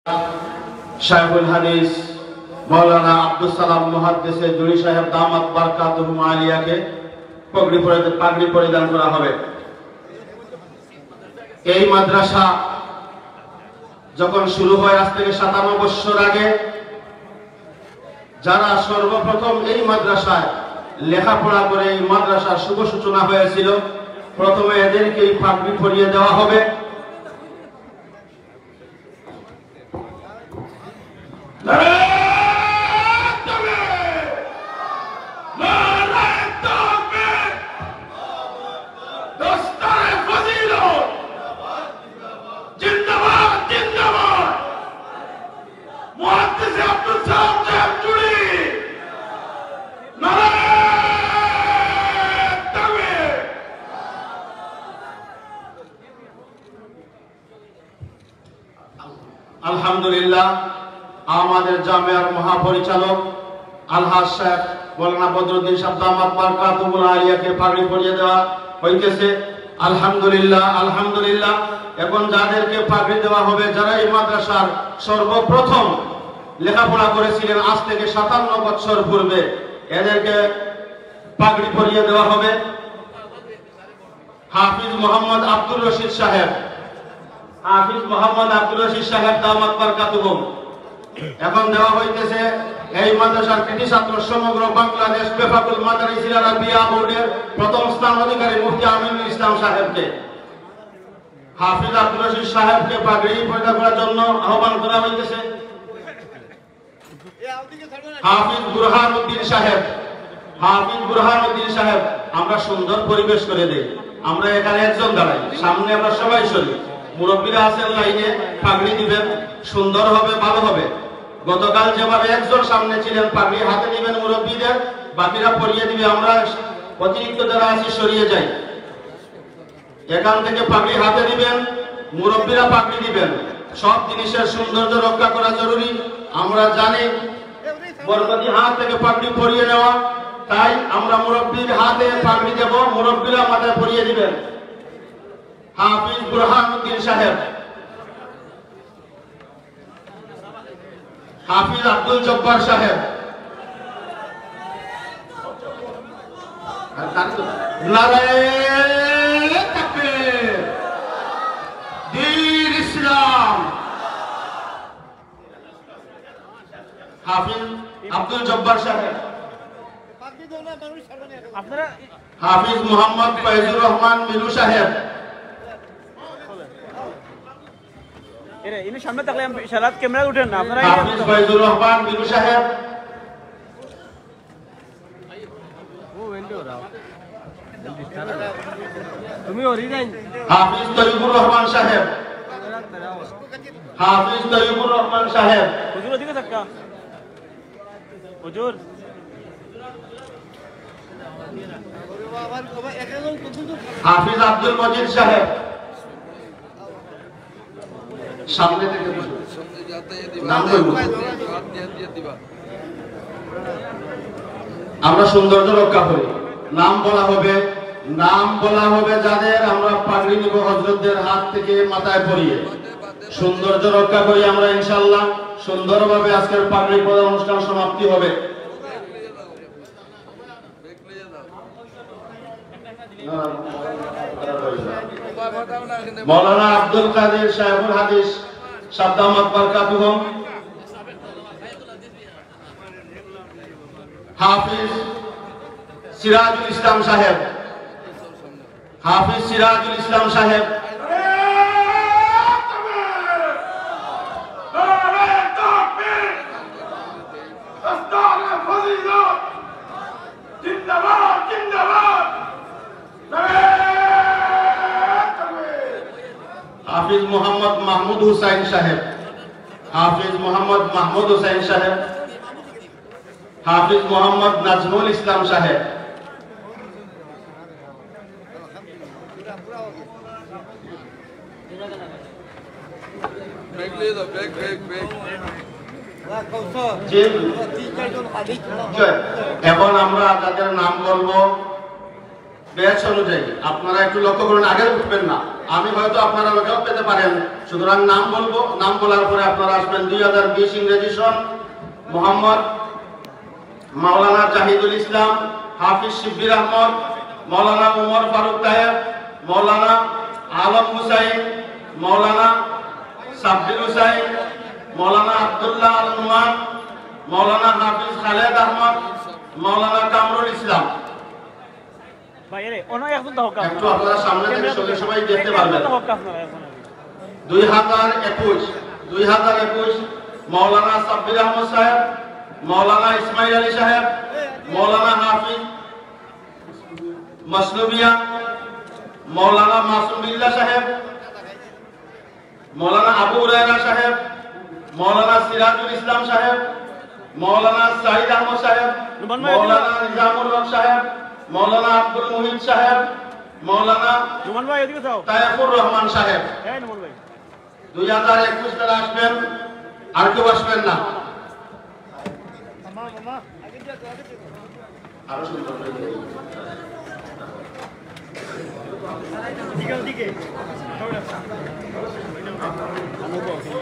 শাইখুল হাদিস মাওলানা আব্দুল সালাম মুহাদ্দিসে জুরি সাহেব দামাত বারকাতুহুম আলিয়াকে পাগড়ি পরিধান করা হবে। এই মাদ্রাসা যখন শুরু হয় আজ থেকে 57 বছর আগে, যারা সর্বপ্রথম এই মাদ্রাসায় লেখাপড়া করে এই মাদ্রাসার শুভ সূচনা হয়েছিল, প্রথমে এদেরকে এই পাগড়ি পরিয়ে দেওয়া হবে। আলহামদুলিল্লাহ, আমাদের জামিয়ার মহাপরিচালক আলহাজ শেখ মাওলানা বদরুদ্দিন সাহেব দামাত বারকাতুহুম আলিয়াকে পাগড়ি পরিয়ে দেওয়া হইতেছে। আলহামদুলিল্লাহ আলহামদুলিল্লাহ। এখন যাদেরকে পাগড়ি দেওয়া হবে, যারা এই মাদ্রাসার সর্বপ্রথম লেখাপড়া করেছিলেন আজ থেকে 57 বছর পূর্বে, এদেরকে পাগড়ি পরিয়ে দেওয়া হবে। হাফিজ মোহাম্মদ আব্দুর রশিদ সাহেব, হাফিজ মোহাম্মদ আব্দুর রশিদ সাহেব দামাত বারকাতুহুম এখন দেওয়া হইতেছে এই মাদ্রাসার কৃতি ছাত্র, সমগ্র বাংলাদেশ বেফাকুল মাদারিসিল আরাবিয়া বোর্ডের প্রথম স্থান অধিকারী মুফতি আমিনুল ইসলাম সাহেবকে, হাফিজ আব্দুর রশিদ সাহেবকে পাগড়ি পরিধান করার জন্য আহ্বান করা হইতেছে। হাফিজ বুরহানুদ্দিন সাহেব, হাফিজ বুরহানুদ্দিন সাহেব, আমরা সুন্দর পরিবেশ করে দেই। আমরা এখানে একজন দাঁড়াই, সামনে আমরা সবাই সরি। মুরব্বীরা আছেন লাইনে, পাগড়ি দিবেন, সুন্দর হবে, ভালো হবে। গতকাল যেভাবে একজন সামনে ছিলেন, পাগড়ি হাতে দিবেন মুরব্বীদের, বাকিরা পরিয়ে দিবে। আমরা অতিরিক্ত যারা আছি সরিয়ে যাই। এখান থেকে পাগড়ি হাতে দিবেন, মুরব্বীরা পাগড়ি দিবেন। সব জিনিসের সৌন্দর্য রক্ষা করা জরুরি। আমরা জানি বরকতি হাত থেকে পাগড়ি পরিয়ে নেওয়া, তাই আমরা মুরব্বীর হাতে পাগড়ি দেব, মুরব্বীরা মাথায় পরিয়ে দিবেন। হাফিজ বুরহানুদ্দিন সাহেব, হাফিজ আব্দুল জব্বার সাহেব, নারায়ে তাকবীর, দ্বীন ইসলাম। হাফিজ আব্দুল জব্বার সাহেব, হাফিজ মোহাম্মদ ফয়জুর রহমান মিলু সাহেব, ইনি সামনে থাকলে ইশারাত ক্যামেরা উঠেন না আপনারা। হাফিজ ফয়জুর রহমান মিলু সাহেব, তুমি ওরি যাই। হাফিজ তৈয়বুর রহমান সাহেব, হাফিজ তৈয়বুর রহমান সাহেব, হুজুর ওদিকে থাকা হুজুর। হাফিজ আব্দুল মজিদ সাহেব, সামনে থেকে আমরা সৌন্দর্য রক্ষা করি। নাম বলা হবে, নাম বলা হবে যাদের, আমরা পাগড়ি নিব হযরতদের হাত থেকে মাথায় পরিয়ে সৌন্দর্য রক্ষা করি আমরা। ইনশাআল্লাহ সুন্দরভাবে আজকের পাগড়ি প্রদান অনুষ্ঠান সমাপ্তি হবে। মাওলানা আব্দুল কাদের শাইখুল হাদিস সাহেব দামাত বারকাতুহুম, হাফিজ সিরাজুল ইসলাম সাহেব, হাফিজ সিরাজুল ইসলাম সাহেব, হাফিজ মোহাম্মদ মাহমুদ হুসাইন সাহেব, হাফিজ মোহাম্মদ মাহমুদ হুসাইন সাহেব, হাফিজ মোহাম্মদ নাজমুল ইসলাম সাহেব, এখন আমরা যাদের নাম বলবো ব্যাচ অনুযায়ী আপনারা একটু লক্ষ্য করুন, আগে উঠবেন না। আমি হয়তো আপনারা ওটাও পেতে পারেন, সুতরাং নাম বলবো, নাম বলার পরে আপনারা আসবেন। 2020 ইংরেজি সন মোহাম্মদ মাওলানা জাহিদুল ইসলাম, হাফিজ শিব্বির আহমদ, মৌলানা উমর ফারুক তাহের, মৌলানা আলম হুসাইন, মৌলানা সাব্বির হুসাইন, মৌলানা আব্দুল্লাহ আল নুমান, মৌলানা হাফিজ খালেদ আহমদ, মৌলানা কামরুল ইসলাম। একটু আপনারা সামনে থেকে সবাই দেখতে পারবেন। 2021 মৌলানা সাব্বির আহমদ সাহেব, মৌলানা ইসমাইল আলী সাহেব, মৌলানা হাফিজ মসলুবিয়া, মৌলানা মাসুম বিল্লাহ সাহেব, মৌলানা আবু হুরায়রা সাহেব, মৌলানা সিরাজুল ইসলাম সাহেব, মৌলানা সাইদ আহমদ সাহেব, মৌলানা নিজামুল হক সাহেব, মৌলানা আব্দুল মুহিত সাহেব, মৌলানা তায়েফুর রহমান সাহেব। 2021 তারা আসবেন, আর কেউ আসবেন না। আরো সুন্দর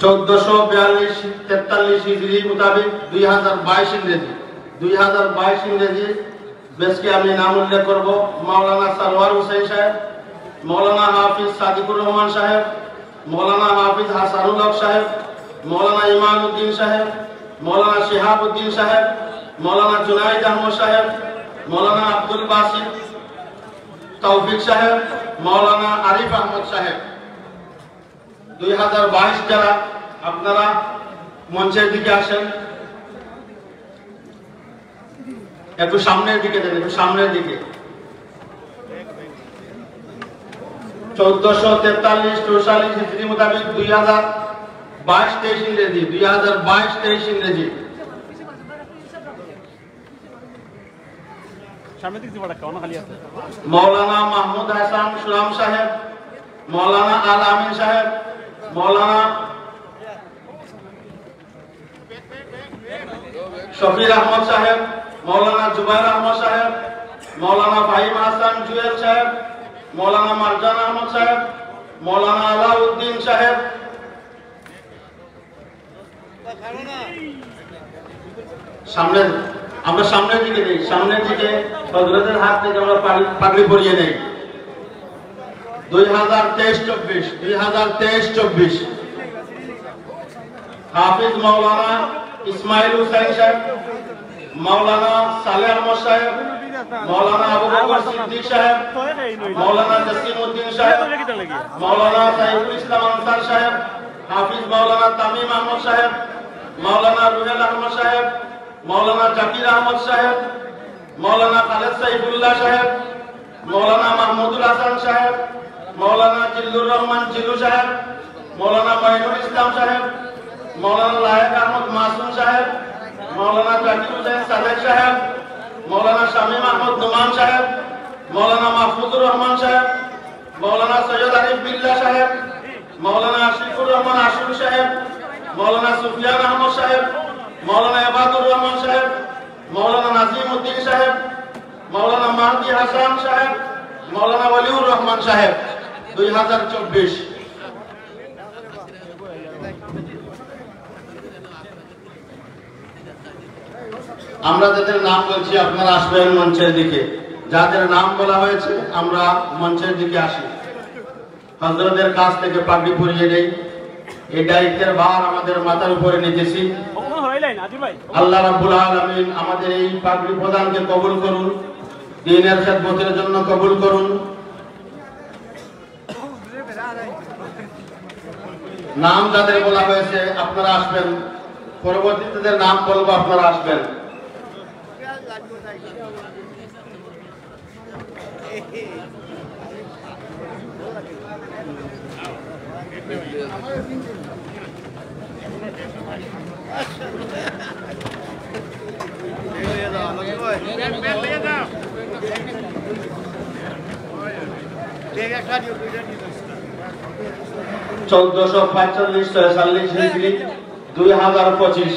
1442-43 হিজরি মোতাবেক 2022 ইংরেজি বেশকে আমি নাম উল্লেখ করব। মাওলানা সারওয়ার হুসাইন সাহেব, মৌলানা হাফিজ সাদিকুর রহমান সাহেব, মৌলানা হাফিজ হাসানুল হক সাহেব, মৌলানা ইমানউদ্দিন সাহেব, মৌলানা শিহাবউদ্দিন সাহেব, মৌলানা জুনাইদ আহমদ সাহেব, মৌলানা আব্দুল বাসিত তৌফিক সাহেব, মৌলানা আরিফ আহমদ সাহেব। 2022 যারা আপনারা মঞ্চের দিকে আসেন, একটু সামনের দিকে দেন, একটু সামনের দিকে। 1443-44 হিজরি মোতাবেক 2022-23 ইংরেজি, 2022-23 ইংরেজি। মৌলানা মাহমুদ হাসান সুরাম সাহেব, মৌলানা আল আমিন সাহেব, মৌলানা শফির আহমদ সাহেব, মৌলানা জুবাইর আহমদ সাহেব, মৌলানা ফাহিম হাসান জুয়েল সাহেব, মৌলানা মারজান আহমদ সাহেব, মৌলানা আলাউদ্দিন সাহেব। সামনে আমরা সামনের দিকে নেই, সামনের দিকে হযরতের হাত থেকে আমরা পাগড়ি পরিয়ে নেই। 2023-24 হাফিজ মৌলানা ইসমাইল হুসাইন সাহেব, মৌলানা সালেহ আহমদ সাহেব, মৌলানা আবু বকর সিদ্দিক সাহেব, মৌলানা জসিমউদ্দিন সাহেব, মৌলানা সাইফুল ইসলাম আনসার সাহেব, হাফিজ মৌলানা তামিম আহমদ সাহেব, মৌলানা রুহেল আহমদ সাহেব, মৌলানা জাকির আহমদ সাহেব, মৌলানা খালেদ সাইফুল্লাহ সাহেব, মৌলানা মাহমুদুল হাসান সাহেব, মৌলানা জিল্লুর রহমান জিলু সাহেব, মৌলানা মাইনুল ইসলাম সাহেব, মৌলানা লায়েক আহমদ মাসুম সাহেব, মৌলানা জাকির হুসাইন সাদেক সাহেব, মৌলানা শামীম আহমদ নোমান সাহেব, মৌলানা মাহফুজুর রহমান সাহেব, মৌলানা সৈয়দ আরিফ বিল্লাহ সাহেব, মৌলানা আশিকুর রহমান আশুর সাহেব, মৌলানা সুফিয়ান আহমদ সাহেব, মৌলানা ইবাদুর রহমান সাহেব, মৌলানা নাজিম উদ্দিন সাহেব, মৌলানা মাহদি হাসান সাহেব, মৌলানা ওয়ালিউর রহমান সাহেব। 2024 আমরা যাদের নাম বলছি আপনারা আসবেন মঞ্চের দিকে। যাদের নাম বলা হয়েছে আমরা মঞ্চের দিকে আসি, হযরতের কাছ থেকে পাগড়ি পরিয়ে নেই। এই দায়িত্বের ভার আমাদের মাথার উপরে নিতেছি। আল্লাহ রাব্বুল আলামিন আমাদের এই পাগড়ি প্রদানকে কবুল করুন, দ্বীনের খেদমতের জন্য কবুল করুন। নাম যাদের বলা হয়েছে আপনারা আসবেন, পরবর্তীতে নাম বলবো আপনারা আসবেন। হিজরি 2025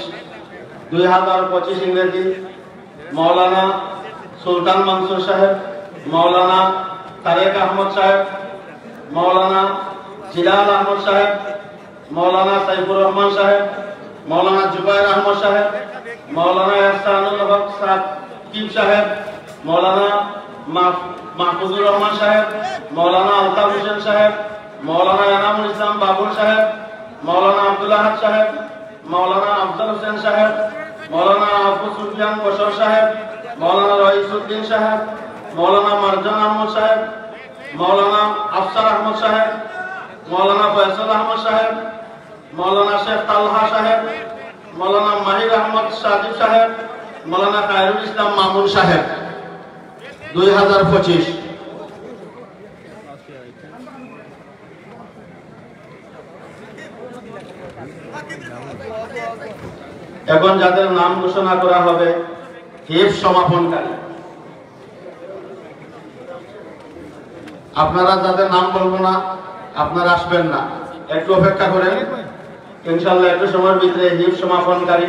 ইংরেজি মৌলানা সুলতান মনসুর সাহেব, মৌলানা তারেক আহমদ সাহেব, মৌলানা জিলাল আহমদ সাহেব, मौलाना सैफुर रहमान साहेब, मौलाना जुबैर अहमद साहेब, मौलाना एहसानुल हक साकिब साहेब, मौलाना महफूजुर रहमान साहेब, मौलाना अल्ताफ हुसैन साहेब, मौलाना इनामुल इस्लाम बाबुल साहेब, मौलाना अब्दुल्लाह हक साहेब, मौलाना अफजल हुसैन साहेब, मौलाना अबू सुफियान बशर साहेब, मौलाना रईसुद्दीन साहेब, मौलाना मरजान अहमद साहेब, मौलाना अफसर अहमद साहेब, मौलाना फैसल अहमद साहेब, मौलाना शेख तालहा साहेब, मौलाना माहिर अहमद साजिब साहेब, मौलाना खैरुल इस्लाम मामून साहेब 2025। এখন যাদের নাম ঘোষণা করা হবে হিফজ সমাপনকারী, আপনারা যাদের নাম বলবো না আপনারা আসবেন না, একটু অপেক্ষা করেন। ইনশাআল্লাহ একটু সময়ের ভিতরে হিফজ সমাপনকারী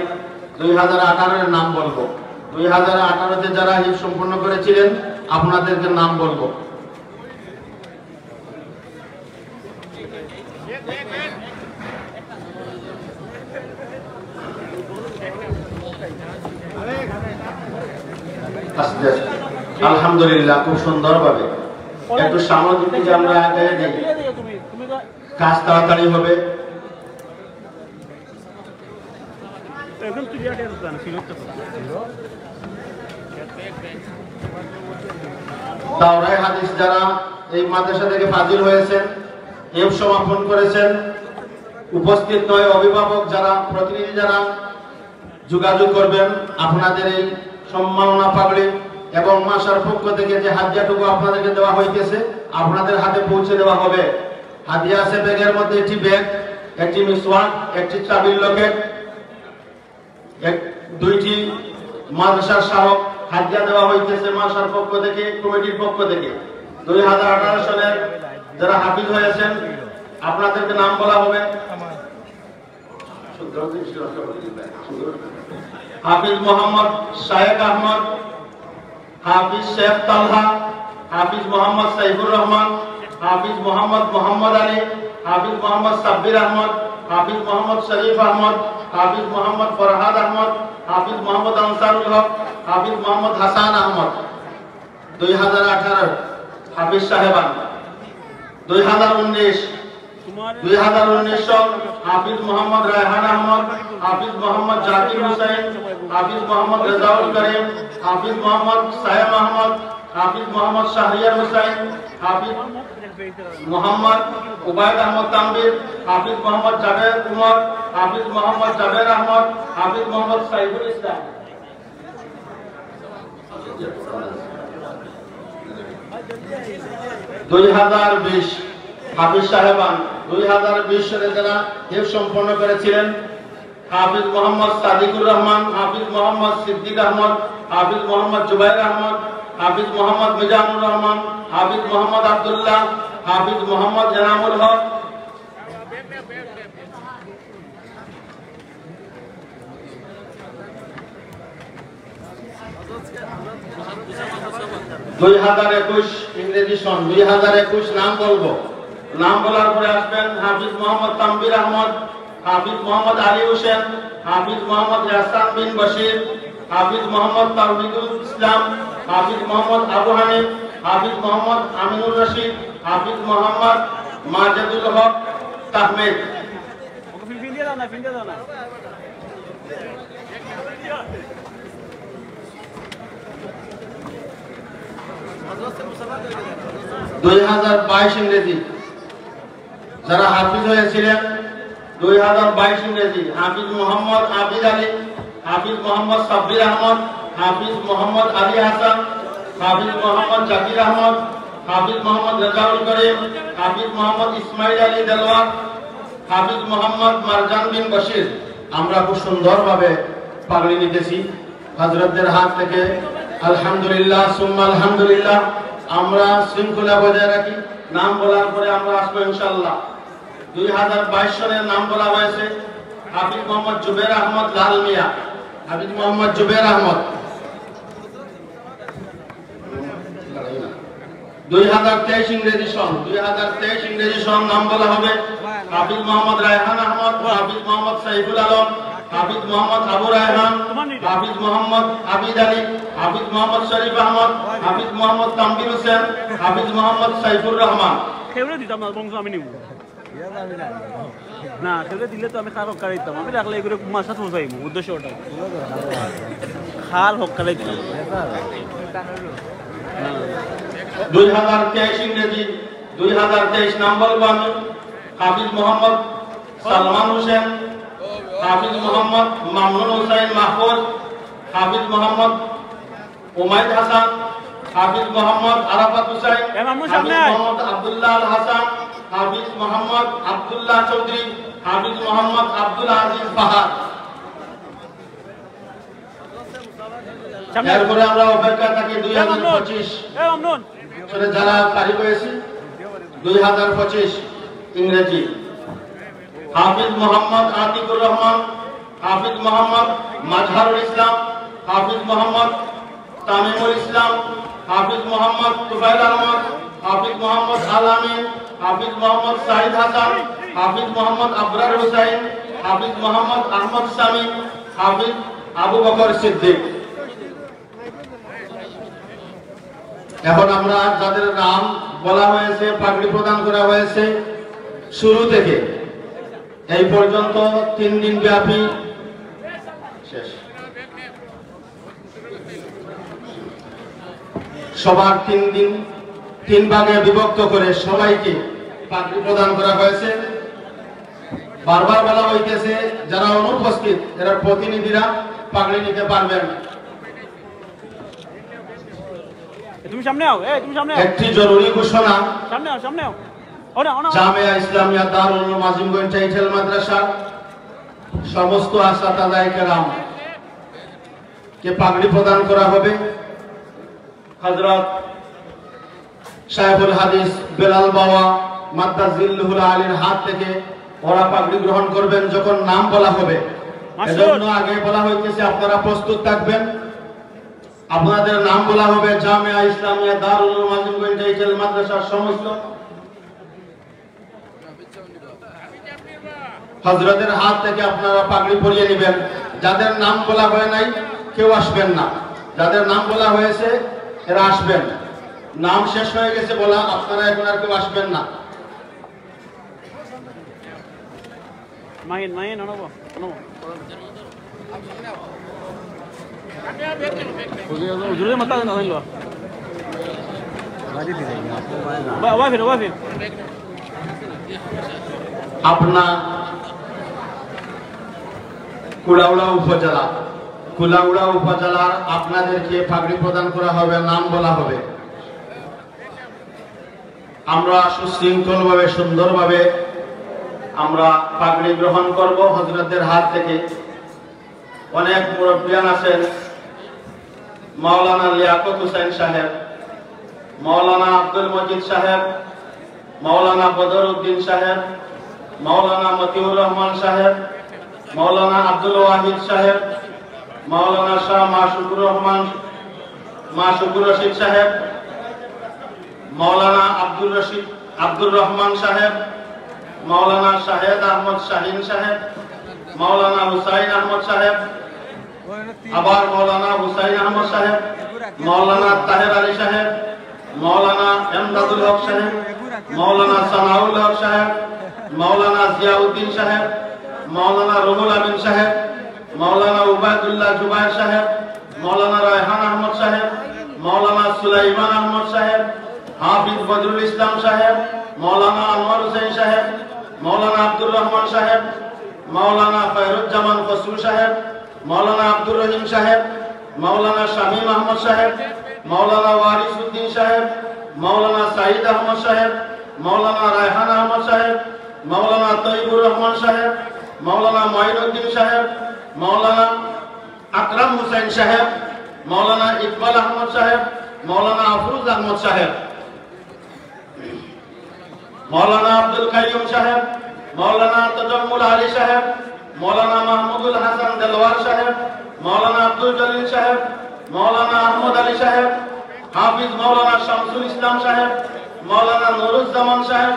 2018 এর নাম বলবো। 2018-তে যারা হিফজ সম্পন্ন করেছিলেন আপনাদেরকে নাম বলবো। আলহামদুলিল্লাহ, খুব সুন্দরভাবে একটু সামাজিক দিকে আমরা আগে নেই, কাজ তাড়াতাড়ি হবে। দাওরায়ে হাদিস যারা এই মাদ্রাসা থেকে ফাজিল হয়েছেন, হিফজ সমাপন করেছেন, উপস্থিত নয় অভিভাবক যারা, প্রতিনিধি যারা যোগাযোগ করবেন, আপনাদের এই সম্মাননা পাগড়ি এবং মাসার পক্ষ থেকে যে হাদিয়াটুকু আপনাদেরকে দেওয়া হইতেছে আপনাদের হাতে পৌঁছে দেওয়া হবে। হাদিয়া আছে ব্যাগের মধ্যে একটি ব্যাগ, একটি মিসওয়াক, একটি চাবির লকেট, দুইটি মাদ্রাসার শাহক হাদিয়া দেওয়া হইতেছে মাসার পক্ষ থেকে, কমিটির পক্ষ থেকে। 2018 সালের যারা হাফিজ হয়েছেন আপনাদেরকে নাম বলা হবে। হাফিজ মোহাম্মদ শায়েক আহমদ, হাফিজ শেখ তালহা, হাফিজ মোহাম্মদ সাইফুর রহমান, হাফিজ মোহাম্মদ আলী, হাফিজ মোহাম্মদ সাব্বির আহমদ, হাফিজ মোহাম্মদ শরীফ আহমদ, হাফিজ মোহাম্মদ ফরহাদ আহমদ, হাফিজ মোহাম্মদ আনসারুল হক, হাফিজ মোহাম্মদ হাসান আহমদ 2018 হাফিজ সাহেবান। 2019 সন হাফিজ মোহাম্মদ রায়হান আহমদ, হাফিজ মোহাম্মদ জাকির হুসাইন, হাফিজ মোহাম্মদ রেজাউল করিম, হাফিজ মোহাম্মদ সায়েম আহমদ, হাফিজ মোহাম্মদ শাহরিয়ার হুসাইন, হাফিজ মোহাম্মদ উবাইদ আহমদ তানবীর, হাফিজ মোহাম্মদ জাবের উমর, হাফিজ মোহাম্মদ জাবের আহমদ, হাফিজ মোহাম্মদ সাইফুল ইসলাম। 2020 হাফিজ সাহেবান। 2020 সালে যারা হিফজ সম্পন্ন করেছিলেন হাফিজ মোহাম্মদ সাদিকুর রহমান, হাফিজ মোহাম্মদ সিদ্দিক আহমদ, হাফিজ মোহাম্মদ জুবাইর আহমদ, হাফিজ মোহাম্মদ মিজানুর রহমান, হাফিজ মোহাম্মদ আব্দুল্লাহ, হাফিজ মোহাম্মদ এনামুল হক। 2021 ইংরেজি সন 2021 নাম বলবো, নাম বলার পরে আসবেন হাফিজ মোহাম্মদ তানবীর আহমদ, হাফিজ মোহাম্মদ আলী হোসেন, হাফিজ মোহাম্মদ ইয়াসান বিন বশির, হাফিজ মোহাম্মদ তাওহিদুল ইসলাম, হাফিজ মোহাম্মদ আবু হানিফ, হাফিজ মোহাম্মদ আমিনুর রশিদ, হাফিজ মোহাম্মদ মাজেদুল হক তাহমিদ। 2022 ইংরেজি যারা হাফিজ হয়েছিলেন 2022 ইংরেজি হাফিজ মোহাম্মদ আবিদ আলী, হাফিজ মোহাম্মদ সাব্বির আহমদ, হাফিজ মোহাম্মদ আলী হাসান, হাফিজ মোহাম্মদ জাকির আহমদ, হাফিজ মোহাম্মদ রেজাউল করিম, হাফিজ মোহাম্মদ ইসমাইল আলী দেলওয়ার, হাফিজ মোহাম্মদ মারজান বিন বশির। আমরা খুব সুন্দরভাবে পাগড়ি নিতেছি হযরতদের হাত থেকে। আলহামদুলিল্লাহ সুম্মা আলহামদুলিল্লাহ। আমরা শৃঙ্খলা বজায় রাখি, নাম বলার পরে আমরা আসবো ইনশাআল্লাহ। 2022 সনের নাম বলা হয়েছে হাফিজ মোহাম্মদ জুবের আহমদ লাল মিয়া, হাফিজ মোহাম্মদ জুবের আহমদ। 2023 ইংরেজি সন 2023 ইংরেজি সন নাম বলা হবে হাফিজ মোহাম্মদ রায়হান আহমদ, হাফিজ মোহাম্মদ সাইফুল আলম, হাফিজ মোহাম্মদ আবু রায়হান, হাফিজ মোহাম্মদ আবিদ আলী, হাফিজ মোহাম্মদ শরীফ আহমদ, হাফিজ মোহাম্মদ তানভীর হোসেন, হাফিজ মোহাম্মদ সাইফুর রহমান। খেউরে দিতাম না, বংশ আমি নিব না, খেউরে দিলে তো আমি খাল হক্কা দিতাম, আমি রাখলে এগুলো মাছ সাথে পৌঁছাইব, উদ্দেশ্য ওটা খাল হক্কা দিতাম। 2023 ইংরেজি 2023 নাম বলবো আমি। হাফিজ মোহাম্মদ সালমান হোসেন, হাফিজ মোহাম্মদ মামুন হোসেন মাহফুজ, হাফিজ মোহাম্মদ উমাইদ হাসান, হাফিজ মোহাম্মদ আরাফাত হোসেন, হাফিজ মোহাম্মদ আব্দুল্লাহ আল হাসান, হাফিজ মোহাম্মদ আব্দুল্লাহ চৌধুরী, হাফিজ মোহাম্মদ আব্দুল আজিজ ফাহাদ। এরপরে আমরা অপেক্ষা থাকি 2025 যারা তারিখ হয়েছে 2025 ইংরেজি। হাফিজ মোহাম্মদ আতিকুর রহমান, হাফিজ মোহাম্মদ মাজহারুল ইসলাম, হাফিজ মোহাম্মদ তামিমুল ইসলাম, হাফিজ মোহাম্মদ তুফাইল আহমদ, হাফিজ মোহাম্মদ আল আমিন, হাফিজ মোহাম্মদ সাইদ হাসান, হাফিজ মোহাম্মদ আবরার হুসাইন, হাফিজ মোহাম্মদ আহমদ শামীম, হাফিজ আবু বকর সিদ্দিক। এখন আমরা যাদের নাম বলা হয়েছে, পাগড়ি প্রদান করা হয়েছে, শুরু থেকে এই পর্যন্ত 3 দিন ব্যাপী শেষ, সবার 3 দিন 3 ভাগে বিভক্ত করে সবাইকে পাগড়ি প্রদান করা হয়েছে। বারবার বলা হইতেছে যারা অনুপস্থিত এরা প্রতিনিধিরা পাগড়ি নিতে পারবেন। তুমি সামনে আও, তুমি সামনে আও। একটি জরুরি ঘোষণা, সামনে আও, সামনে আও। জামিয়া ইসলামিয়া দারুল উলুম আজিমগঞ্জ টাইটেল মাদ্রাসা সমস্ত আসাতাদায়ে কেরাম কে পাগড়ি প্রদান করা হবে। হযরত শাইখুল হাদিস বেলাল বাবা মাদ্দাজিল্লুহুল আলীর হাত থেকে ওরা পাগড়ি গ্রহণ করবেন যখন নাম বলা হবে। এজন্য আগে বলা হইতেছে আপনারা প্রস্তুত থাকবেন। আপনাদের নাম বলা হবে জামিয়া ইসলামিয়া দারুল উলুম আজিমগঞ্জ টাইটেল মাদ্রাসার সমস্ত হযরতের হাত থেকে আপনারা পাগড়ি পরিয়ে নেবেন। যাদের নাম বলা হয় নাই কেউ আসবেন না, যাদের নাম বলা হয়েছে এরা আসবেন। নাম শেষ হয়ে গেছে বলা, আপনারা এখন আর কেউ আসবেন না। মাইন মাইন আনবো আনবো উজুরে মাথা না হইলো বাজি দিই বাবা ফির আপনা কুলাউড়া উপজেলার আপনাদেরকে পাগড়ি প্রদান করা হবে, নাম বলা হবে। আমরা সুশৃঙ্খলভাবে সুন্দরভাবে আমরা পাগড়ি গ্রহণ করব হযরতদের হাত থেকে। অনেক মুরব্বিয়ান আছেন, মাওলানা লিয়াকত হোসেন সাহেব, মাওলানা আব্দুল মজিদ সাহেব, মাওলানা বদরউদ্দিন সাহেব, মাওলানা মতিউর রহমান সাহেব, মাওলানা আব্দুল ওয়াহিদ সাহেব, মাওলানা শাহ মাশুকুর রশিদ সাহেব, মাওলানা আব্দুর রহমান সাহেব, মাওলানা শাহেদ আহমদ শাহিন সাহেব, মাওলানা হুসাইন আহমদ সাহেব, আবার মাওলানা হুসাইন আহমদ সাহেব, মাওলানা তাহের আলী সাহেব, মাওলানা এমদাদুল হক সাহেব, মাওলানা সানাউল হক সাহেব, মাওলানা জিয়াউদ্দিন সাহেব, মাওলানা রুহুল আমিন সাহেব, মাওলানা উবাইদুল্লাহ জুবাইর সাহেব, মাওলানা রায়হান আহমদ সাহেব, মাওলানা সুলাইমান আহমদ সাহেব, হাফিজ বদরুল ইসলাম সাহেব, মাওলানা আনোয়ার হোসেন সাহেব, মাওলানা আব্দুর রহমান সাহেব, মাওলানা ফায়রুজ্জামান ফসলু সাহেব, মাওলানা আব্দুর রহিম সাহেব, মাওলানা শামীম আহমদ সাহেব, মাওলানা ওয়ারিসউদ্দিন সাহেব, মাওলানা সাঈদ আহমদ সাহেব, মাওলানা রায়হান আহমদ সাহেব, মাওলানা তৈবুর রহমান সাহেব, মাওলানা মঈনুদ্দিন সাহেব, মাওলানা আকরাম হোসেন সাহেব, মাওলানা ইকবাল আহমদ সাহেব, মাওলানা আফরোজ আহমদ সাহেব, মাওলানা আব্দুল কাইয়ুম সাহেব, মাওলানা তাজাম্মুল আলী সাহেব, মাওলানা মাহমুদুল হাসান দেলওয়ার সাহেব, মাওলানা আব্দুল জলিল সাহেব, মাওলানা আহমদ আলী সাহেব, হাফিজ মাওলানা শামসুল ইসলাম সাহেব, মাওলানা নুরুজ্জামান সাহেব,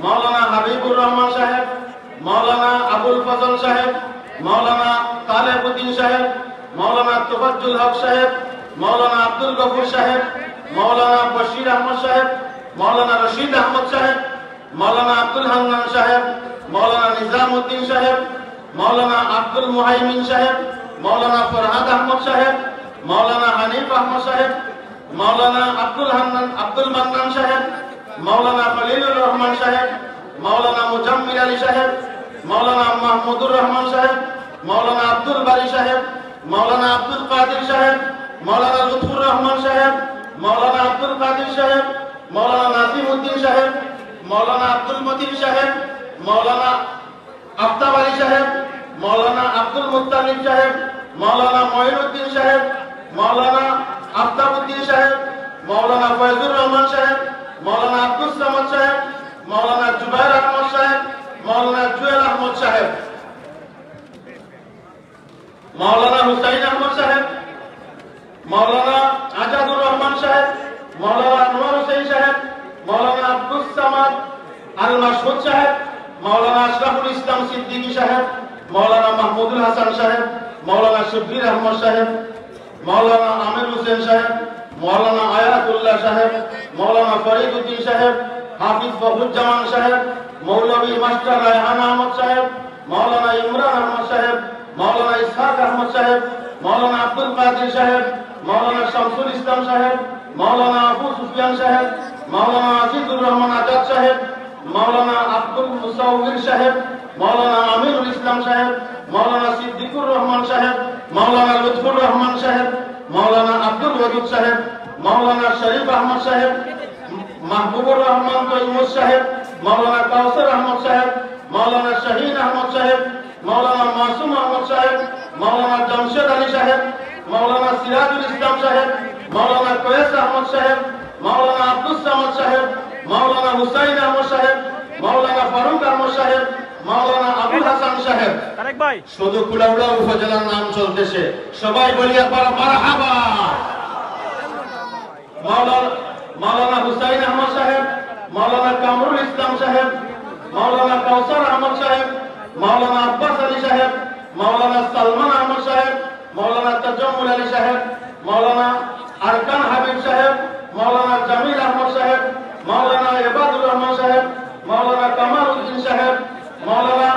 মাওলানা হাবিবুর রহমান সাহেব, মাওলানা আবুল ফজল সাহেব, মাওলানা তালেবউদ্দিন সাহেব, মাওলানা তোফাজ্জুল হক সাহেব, মাওলানা আব্দুল গফুর সাহেব, মাওলানা বশির আহমদ সাহেব, মাওলানা রশিদ আহমদ সাহেব, মাওলানা আব্দুল হান্নান সাহেব, মাওলানা নিজামউদ্দিন সাহেব, মাওলানা আব্দুল মুহাইমিন সাহেব, মাওলানা ফরহাদ আহমদ সাহেব, মাওলানা হানিফ আহমদ সাহেব, মাওলানা আব্দুল মান্নান সাহেব, মাওলানা খলিলুর রহমান সাহেব, মাওলানা মুজাম্মিল আলী সাহেব, মাওলানা মাহমুদুর রহমান সাহেব, মাওলানা আব্দুল বারী সাহেব, মাওলানা আব্দুল কাদির সাহেব, মাওলানা লুৎফুর রহমান সাহেব, মাওলানা আব্দুল কাদির সাহেব, মাওলানা নাজিমউদ্দিন সাহেব, মাওলানা আব্দুল মতিন সাহেব, মাওলানা আফতাব আলী সাহেব, মাওলানা আব্দুল মুত্তালিব সাহেব, মাওলানা মঈনুদ্দিন সাহেব, মাওলানা আফতাবউদ্দিন সাহেব, মাওলানা ফয়জুর রহমান সাহেব, মাওলানা আব্দুল সামাদ সাহেব, মাওলানা জুবাইর আহমদ সাহেব, মাওলানা জুয়েল আহমদ সাহেব, মাওলানা হুসাইন আহমদ সাহেব, মাওলানা আজাদুর রহমান সাহেব, মাওলানা আনোয়ার হোসেন সাহেব, মাওলানা আব্দুল সামাদ আল মাসউদ সাহেব, মাওলানা আশরাফুল ইসলাম সিদ্দিকী সাহেব, মাওলানা মাহমুদুল হাসান সাহেব, মাওলানা শব্বির আহমদ সাহেব, মাওলানা আমির হোসেন সাহেব, মাওলানা আয়াতুল্লাহ সাহেব, মাওলানা ফরিদ উদ্দিন সাহেব, হাফিজ ফখরুজ্জামান সাহেব, মৌলভী মাস্টার রায়হান আহমদ সাহেব, মাওলানা ইমরান আহমদ সাহেব, মাওলানা ইসহাক আহমদ সাহেব, মাওলানা আব্দুল কাদির সাহেব, মাওলানা শামসুল ইসলাম সাহেব, মাওলানা আবু সুফিয়ান সাহেব, মাওলানা আজিজুর রহমান আজাদ সাহেব, মাওলানা আব্দুল মুসাউবির সাহেব, মাওলানা আমিরুল ইসলাম সাহেব, মাওলানা সিদ্দিকুর রহমান সাহেব, মাওলানা লুৎফুর রহমান সাহেব, মাওলানা আব্দুল ওয়াদুদ সাহেব, মাওলানা শরীফ আহমদ সাহেব, মাহবুবুর রহমান তৈমুর সাহেব, মাওলানা কাউসার আহমদ সাহেব, মাওলানা শাহিন আহমদ সাহেব, মাওলানা মাসুম আহমদ সাহেব, মাওলানা জামশেদ আলী সাহেব, মাওলানা সিরাজুল ইসলাম সাহেব, মাওলানা কয়েস আহমদ সাহেব, মাওলানা আব্দুল সামাদ সাহেব, মাওলানা হুসাইন আহমদ সাহেব, মাওলানা ফারুক আহমদ সাহেব, মাওলানা আবুল হাসান সাহেব। তারেক ভাই শুধু কুলাউড়া উপজেলার নাম চলতেছে, সবাই বলি একবার মারহাবা। মাওলানা হুসাইন আহমদ সাহেব, মাওলানা কামরুল ইসলাম সাহেব, মাওলানা কাউসার আহমদ সাহেব, মাওলানা আব্বাস আলী সাহেব, মাওলানা সালমান আহমদ সাহেব, মাওলানা তাজাম্মুল আলী সাহেব, মাওলানা আরকান হাবিব সাহেব, মাওলানা জামিল আহমদ সাহেব, মাওলানা ইবাদুর রহমান সাহেব, মাওলানা কামাল উদ্দিন সাহেব, মাওলানা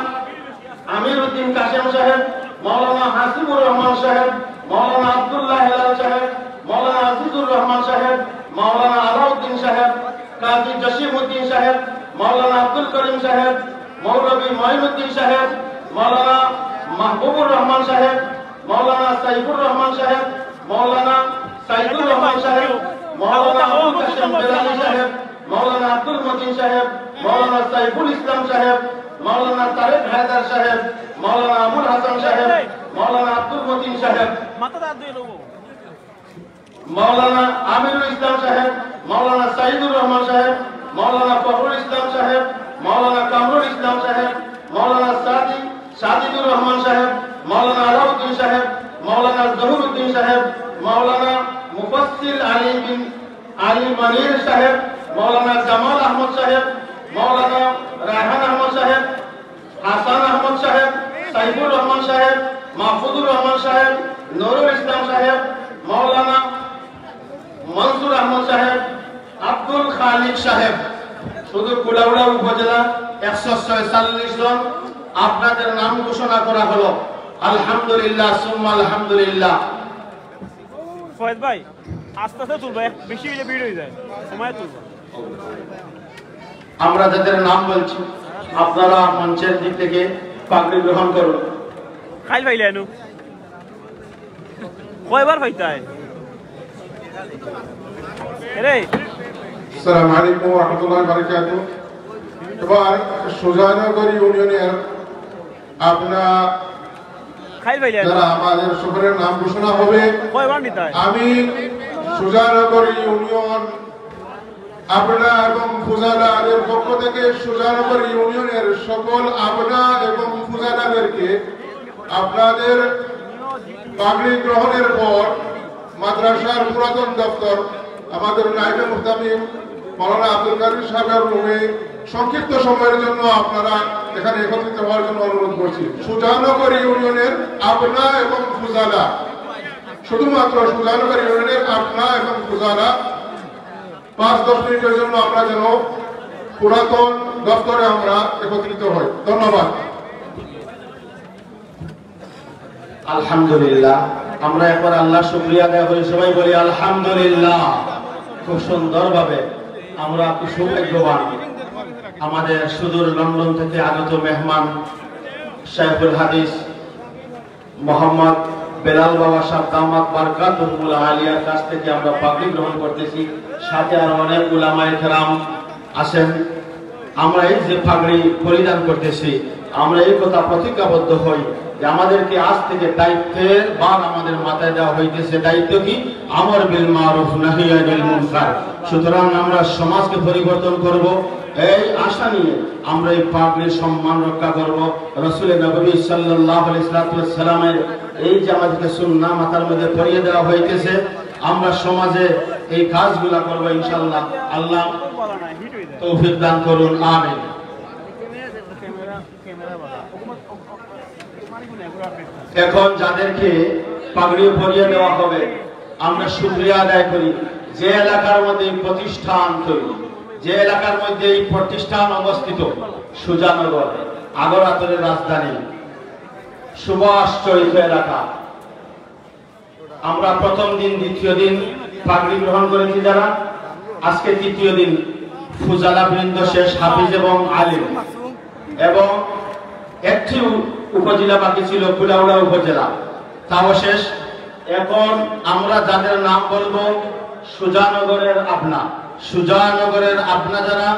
আমির উদ্দিন কাসেম সাহেব, মাওলানা হাসিবুর রহমান সাহেব, মাওলানা আব্দুল্লাহ হেলাল সাহেব, মাওলানা আজিজুর রহমান সাহেব, মাওলানা আলাউদ্দিন সাহেব, কাজী জসিম উদ্দিন সাহেব, মাওলানা আব্দুল করিম সাহেব, মৌলভী মঈনুদ্দিন সাহেব, মাওলানা মাহবুবুর রহমান সাহেব, মাওলানা সাইফুর রহমান সাহেব, মাওলানা সাইদুর রহমান সাহেব, মাওলানা আবুল কাসেম বেলালী সাহেব, মাওলানা আব্দুল মতিন সাহেব, মাওলানা সাইফুল ইসলাম সাহেব, মাওলানা তারেক হায়দার সাহেব, মাওলানা আবুল হাসান সাহেব, মাওলানা আব্দুল মতিন সাহেব, মাওলানা আমিরুল ইসলাম সাহেব, মাওলানা সাইদুর রহমান সাহেব, মাওলানা ফখরুল ইসলাম সাহেব, মাওলানা কামরুল ইসলাম সাহেব, মাওলানা সাদিকুর রহমান সাহেব, মাওলানা আলাউদ্দিন সাহেব, মাওলানা জহুরুদ্দিন সাহেব, মাওলানা মুফাসসিল আলী মনির সাহেব, মাওলানা জামাল আহমদ সাহেব, মাওলানা রায়হান আহমদ সাহেব, হাসান আহমদ সাহেব, সাইফুর রহমান সাহেব, মাহফুজুর রহমান সাহেব, নুরুল ইসলাম সাহেব, মাওলানা মনসুর আহমদ সাহেব, আব্দুল খালিক সাহেব। শুধু কুলাউড়া উপজেলা 146 জন আপনাদের নাম ঘোষণা করা হলো। আলহামদুলিল্লাহ সুম্মা আলহামদুলিল্লাহ। ফয়েজ ভাই আস্তে আস্তে তুলবো, বেশি হলে ভিড় হয়ে যায়, সময় তুলবো। আমরা যাদের নাম বলছি আপনারা মঞ্চের দিক থেকে পাগড়ি গ্রহণ করুন। খাইল ভাই লেনু কয়বার ভাইতাই রে। আসসালামু আলাইকুম ওয়া রাহমাতুল্লাহি ওয়া বারাকাতুহু। এবার সুজানগর ইউনিয়নের আপনারা খাইল ভাই লেনু যারা আমাদের সকলের নাম ঘোষণা হবে, কয়বার নিতাই আমি সুজানগর ইউনিয়ন আপনারা এবং ফুজাদারদের পক্ষ থেকে সুজানগর ইউনিয়নের সকল আপনা এবং ফুজাদারদেরকে আপনাদের পাগড়ি গ্রহণের পর মাদ্রাসার পুরাতন দপ্তর আমাদের নায়েবে মুহতামিম মাওলানা আব্দুল কাদের সাহেবের রুমে সংক্ষিপ্ত সময়ের জন্য আপনারা এখানে একত্রিত হওয়ার জন্য অনুরোধ করছি। সুজানগর ইউনিয়নের আপনা এবং ফুজালা, শুধুমাত্র সুজানগর ইউনিয়নের আপনা এবং ফুজালা 5-10 মিনিটের জন্য আমরা যেন পুরাতন দপ্তরে আমরা একত্রিত হই। ধন্যবাদ। আলহামদুলিল্লাহ, আমরা একবার আল্লাহ শুকরিয়া আদায় করি, সবাই বলি আলহামদুলিল্লাহ। খুব সুন্দরভাবে আমরা খুব সৌভাগ্যবান, আমাদের সুদূর লন্ডন থেকে আগত মেহমান শাইখুল হাদিস মোহাম্মদ বেলাল বাবা সাহেব দামাত বারকাতুহুল আলিয়ার কাছ থেকে আমরা পাগড়ি গ্রহণ করতেছি। সাথে আর অনেক উলামায়ে কেরাম আছেন। আমরা এই যে পাগড়ি পরিধান করতেছি, আমরা এই কথা প্রতিজ্ঞাবদ্ধ হই যে আমাদেরকে আজ থেকে দায়িত্বের ভার আমাদের মাথায় দেওয়া হইতেছে। দায়িত্ব কি? আমর বিল মারুফ নাহি আনিল মুনকার। সুতরাং আমরা সমাজকে পরিবর্তন করব, এই আশা নিয়ে আমরা এই পাগড়ির সম্মান রক্ষা করব। রাসূল নবী সাল্লাল্লাহু আলাইহি ওয়াসাল্লামের এই যে আমাদেরকে সুন্নাহ মাথার মধ্যে পরিয়ে দেওয়া হইতেছে, আমরা সমাজে এই কাজগুলা করব ইনশাআল্লাহ। আল্লাহ তৌফিক দান করুন, আমিন। এখন যাদেরকে পাগড়ি পরিয়ে দেওয়া হবে, আমরা শুকরিয়া আদায় করি। যে এলাকার মধ্যে প্রতিষ্ঠান তৈরি, যে এলাকার মধ্যে এই প্রতিষ্ঠান অবস্থিত, সুজানগর আগরতলার রাজধানী সুভাষ চরিত এলাকা, আমরা প্রথম দিন দ্বিতীয় দিন পাগড়ি গ্রহণ করেছি যারা, আজকে তৃতীয় দিন ফুজালা বৃন্দ শেষ, হাফিজ এবং আলিম, এবং একটি উপজেলা বাকি ছিল কুলাউড়া উপজেলা, তাও শেষ। এখন আমরা যাদের নাম বলবো সুজানগরের আপনা, সুজানগরের আপনা যারা,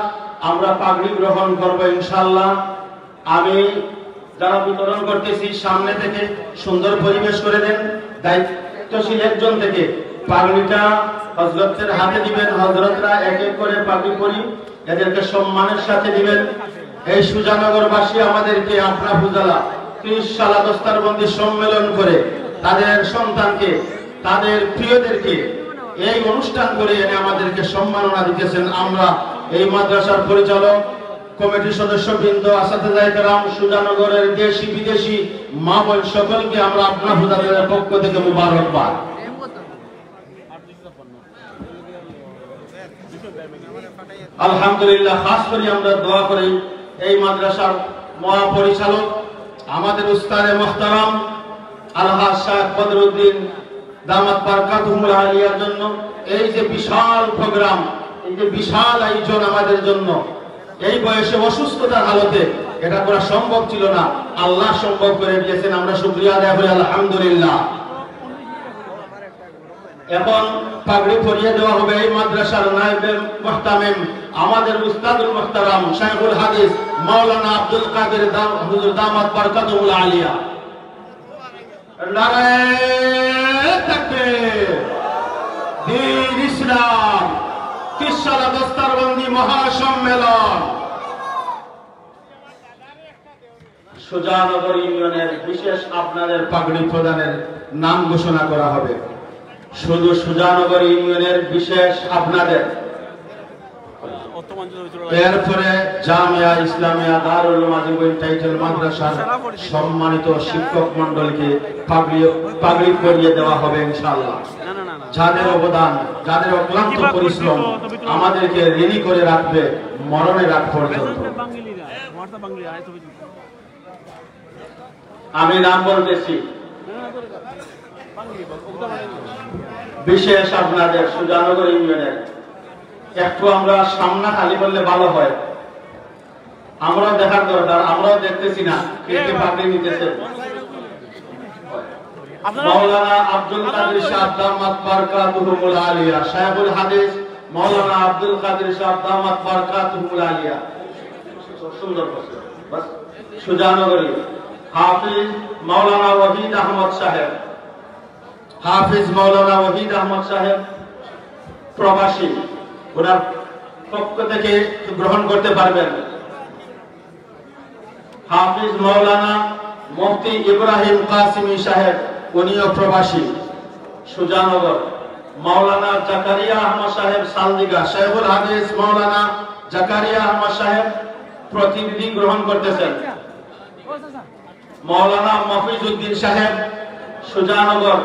আমরা পাগড়ি গ্রহণ করব ইনশাআল্লাহ। আমি যারা বিতরণ করতেছি সামনে থেকে সুন্দর পরিবেশ করে দেন। দায়িত্বশীল একজন থেকে পাগড়িটা হযরতের হাতে দিবেন, হযরতরা এক এক করে পাগড়ি পরি এদেরকে সম্মানের সাথে দিবেন। এই সুজানগরবাসী আমাদেরকে আপনা ফুজালা 30 সালা দস্তারবন্দি সম্মেলন করে তাদের সন্তানকে, তাদের প্রিয়দেরকে এই অনুষ্ঠান করে এনে আমাদেরকে সম্মাননা দিতেছেন। আমরা এই মাদ্রাসার পরিচালক, কমিটির সদস্যবৃন্দ, আসাতিজায়ে কেরাম, সুজানগরের দেশি বিদেশি মা বোন সকলকে আমরা আপনা ফুজালাদের পক্ষ থেকে মুবারকবাদ। আলহামদুলিল্লাহ। খাস করে আমরা দোয়া করি এই মাদ্রাসার মহাপরিচালক আমাদের উস্তাদে মুহতারাম আলহাজ শাহ বদরুদ্দিন দামাত বারকাতুহুল আলিয়ার জন্য এই যে বিশাল প্রোগ্রাম, এই যে বিশাল আয়োজন আমাদের জন্য, এই বয়সে অসুস্থতার হালতে এটা করা সম্ভব ছিল না, আল্লাহ সম্ভব করে দিয়েছেন। আমরা শুকরিয়া আদায় করি আলহামদুলিল্লাহ। এখন পাগড়ি পরিয়ে দেওয়া হবে এই মাদ্রাসার নায়েবে মুহতামিম আমাদের উস্তাদুল মুহতারাম শাইখুল হাদিস মাওলানা আব্দুল কাদের হুজুর দামাত বারকাতুহুল আলিয়া। নারায়ে তাকবীর। দ্বীন ইসলাম 30 সালা দস্তারবন্দি মহাসম্মেলন সুজানগর ইউনিয়নের বিশেষ আপনাদের পাগড়ি প্রদানের নাম ঘোষণা করা হবে। শুধু সুজানগর ইউনিয়নের বিশেষ আপনাদের, এরপরে জামিয়া ইসলামিয়া দারুল উলুম আজিবুল টাইটেল মাদ্রাসার সম্মানিত শিক্ষক মণ্ডলকে পাগড়ি পরিয়ে দেওয়া হবে ইনশাআল্লাহ। যাদের অবদান, যাদের অক্লান্ত পরিশ্রম আমাদেরকে ঋণী করে রাখবে মরণের আগ পর্যন্ত। আমি নাম বলতেছি বিশেষ আপনাদের সুজানগর ইউনিয়নের। একটু আমরা সামনা খালি করলে ভালো হয়, আমরাও দেখার দরকার, আমরাও দেখতেছি না কে কে পাগড়ি নিতেছে। মাওলানা আব্দুল কাদের সাহেব দামাত বারকাতুহুল আলিয়া, শাইখুল হাদিস মাওলানা আব্দুল কাদের সাহেব দামাত বারকাতুহুল আলিয়া, সুন্দর বসে বাস। সুজানগরী হাফিজ মাওলানা ওয়াহিদ আহমদ সাহেব, হাফিজ মাওলানা ওয়াহিদ আহমদ সাহেব প্রবাসী, ওনার পক্ষ থেকে গ্রহণ করতে পারবেন। হাফিজ মাওলানা মুফতি ইব্রাহিম কাসিমি সাহেব, উনিও প্রবাসী সুজানগর। মাওলানা জাকারিয়া আহমদ সাহেব সালদিগা, শাইখুল হাদিস মাওলানা জাকারিয়া আহমদ সাহেব প্রতিনিধি গ্রহণ করতেছেন। মৌলানা মফিজউদ্দিন সাহেব সুজানগর,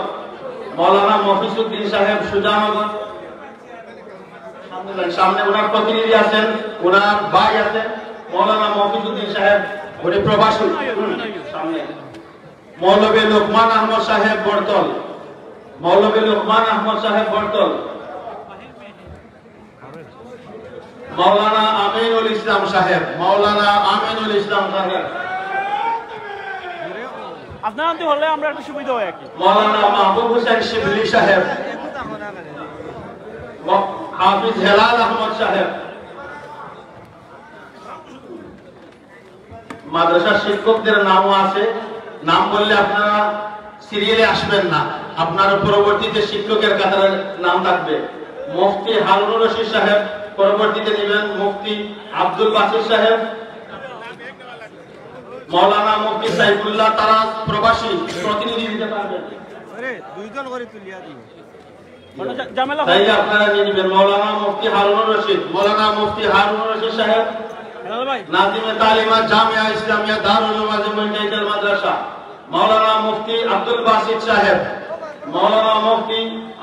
মৌলানা মফিজউদ্দিন সাহেব সুজানগর সামনে ওনার প্রতিনিধি আছেন, ওনার ভাই আছেন মৌলানা মফিজউদ্দিন সাহেব, উনি প্রবাসী সামনে। মৌলভী লোকমান আহমদ সাহেব বর্তল, মৌলভী লোকমান আহমদ সাহেব বর্তল। মৌলানা আমিনুল ইসলাম সাহেব, মৌলানা আমিনুল ইসলাম সাহেব। আপনার আনতে হলে আমরা একটু সুবিধা হয় আর কি। মৌলানা মাহবুব হোসেন শিবলি সাহেব, হাফিজ হেলাল আহমদ সাহেব। মাদ্রাসার শিক্ষকদের নামও আছে, নাম বললে আপনারা সিরিয়ালে আসবেন না, আপনার পরবর্তীতে শিক্ষকের কাতারে নাম থাকবে। মুফতি হারুনুর রশিদ সাহেব পরবর্তীতে নেবেন, মুফতি আব্দুল বাসির সাহেব, মৌলানা মুফতি সাইফুল্লাহ তারাজ প্রবাসী প্রতিনিধি দিতে পারবেন। দুইজন করে তুলিয়া দিই তাই আপনারা নিয়ে নেবেন। মৌলানা মুফতি হারুনুর রশিদ, মৌলানা মুফতি হারুনুর রশিদ সাহেব নাজিমে তালিমাত জামিয়া ইসলামিয়া দারুল উলুম আজিমুল জাইদাল মাদ্রাসা। মৌলানা মুফতি আব্দুল বাসিত সাহেব, মৌলানা মুফতি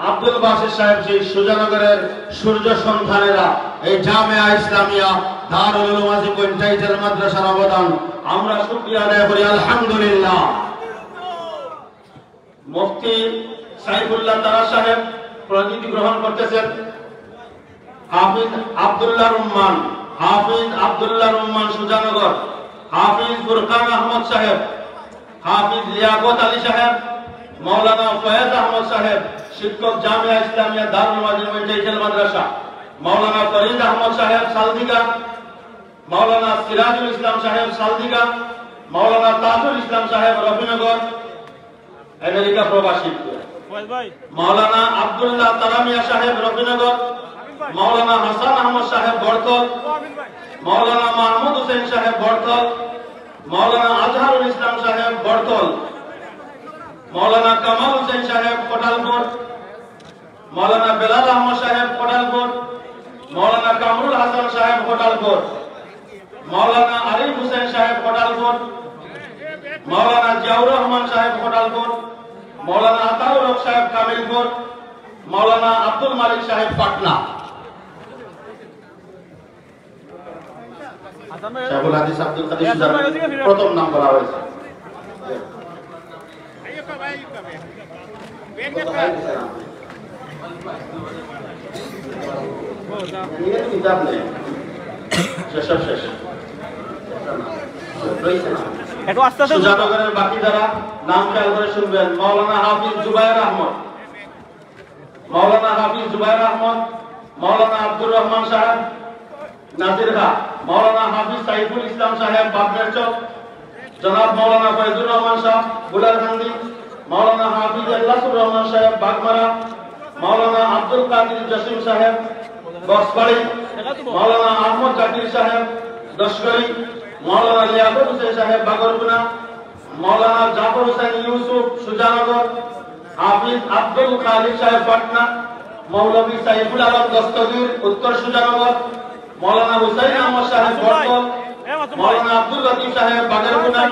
আব্দুল বাসিত সাহেব যে সুজানগরের সূর্য সন্ধানেরা এই জামিয়া ইসলামিয়া দারুল উলুম আজিমুল জাইদাল মাদ্রাসার অবদান আমরা শুকরিয়া আদায় করি আলহামদুলিল্লাহ। মুফতি সাইফুল্লাহ তারাজ সাহেব প্রতিনিধি গ্রহণ করতেছেন। হাফিজ আব্দুল্লাহ রহমান, হাফিজ আব্দুল্লাহ রহমান সুজানগর। হাফিজ ফুরকান আহমদ সাহেব, হাফিজ লিয়াকত আলী সাহেব, মৌলানা ফয়েজ আহমদ সাহেব শিক্ষক জামিয়া ইসলামিয়া দারুল উলুম জাইদাল মাদ্রাসা। মৌলানা ফরিদ আহমদ সাহেব সালদিগা, মৌলানা সিরাজুল ইসলাম সাহেব সালদিগা, মৌলানা তাজুল ইসলাম সাহেব রফিনগর আমেরিকা প্রবাসী। মৌলানা আব্দুল্লাহ তালামিয়া সাহেব রফিনগর, মৌলানা হাসান আহমদ সাহেব বরতল, মৌলানা মাহমুদ হোসেন সাহেব বরতল, মৌলানা আজহারুল ইসলাম সাহেব বরতল, মৌলানা কামাল হোসেন সাহেব কোটালপুর, মৌলানা বেলাল আহমদ সাহেব কোটালপুর, মৌলানা কামরুল হাসান সাহেব কোটালপুর, মৌলানা আরিফ হোসেন সাহেব কোটালপুর, মৌলানা জিয়াউর রহমান সাহেব কোটালপুর, মৌলানা আতাউর হক সাহেব কামিলপুর, মৌলানা আব্দুল মালিক সাহেব পাটনা। শাহুল হাদিস আব্দুল কাদের সুজানগর প্রথম নাম বলা হয়েছে। কিতাব নেই, সব শেষ। একটু আস্তে আস্তে সুজানগরের বাকি যারা নাম খেয়াল করে শুনবেন। মৌলানা হাফিজ জুবায়ের আহমদ, মৌলানা হাফিজ জুবায়ের আহমদ, মৌলানা আব্দুর রহমান সাহেব নাজির খা, মৌলানা হাফিজ সাইফুল ইসলাম সাহেব বাবরের চক, জনাব মৌলানা ফয়জুর রহমান সাহেব বুলারকান্দি, মৌলানা হাফিজ আল্লাহুর রহমান সাহেব বাগমারা, মৌলানা আব্দুল কাদির জসিম সাহেব বক্সবাড়ি, মৌলানা আহমদ জাকির সাহেব দশগড়ি, মৌলানা লিয়াকত হোসেন সাহেব বাগরগুনা, মৌলানা জাফর হোসেন ইউসুফ সুজানগর, হাফিজ আব্দুল খালিদ সাহেব পাটনা, মৌলভী সাইফুল আলম দস্তগীর উত্তর সুজানগর, মৌলানা হুসাইন আহমদ সাহেব বরতল, মৌলানা আব্দুল লতিফ সাহেব বাগরগুনা,